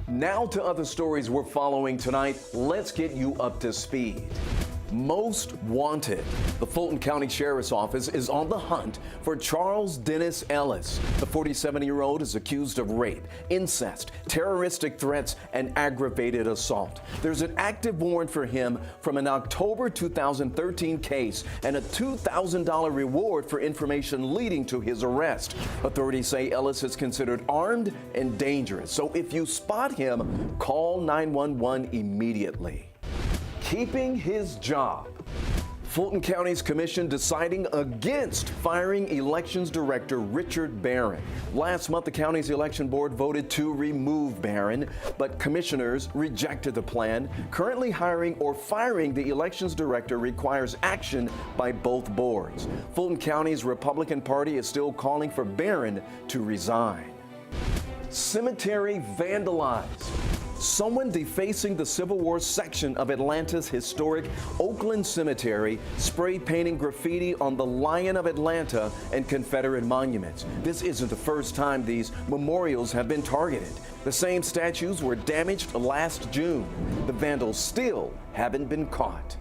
Now to other stories we're following tonight. Let's get you up to speed. Most wanted. The Fulton County Sheriff's Office is on the hunt for Charles Dennis Ellis. The 47-year-old is accused of rape, incest, terroristic threats, and aggravated assault. There's an active warrant for him from an October 2013 case and a $2,000 reward for information leading to his arrest. Authorities say Ellis is considered armed and dangerous, so if you spot him, call 911 immediately. Keeping his job. Fulton County's commission deciding against firing Elections Director Richard Barron. Last month, the county's election board voted to remove Barron, but commissioners rejected the plan. Currently, hiring or firing the Elections Director requires action by both boards. Fulton County's Republican Party is still calling for Barron to resign. Cemetery vandalized. Someone defacing the Civil War section of Atlanta's historic Oakland Cemetery, spray painting graffiti on the Lion of Atlanta and Confederate monuments. This isn't the first time these memorials have been targeted. The same statues were damaged last June. The vandals still haven't been caught.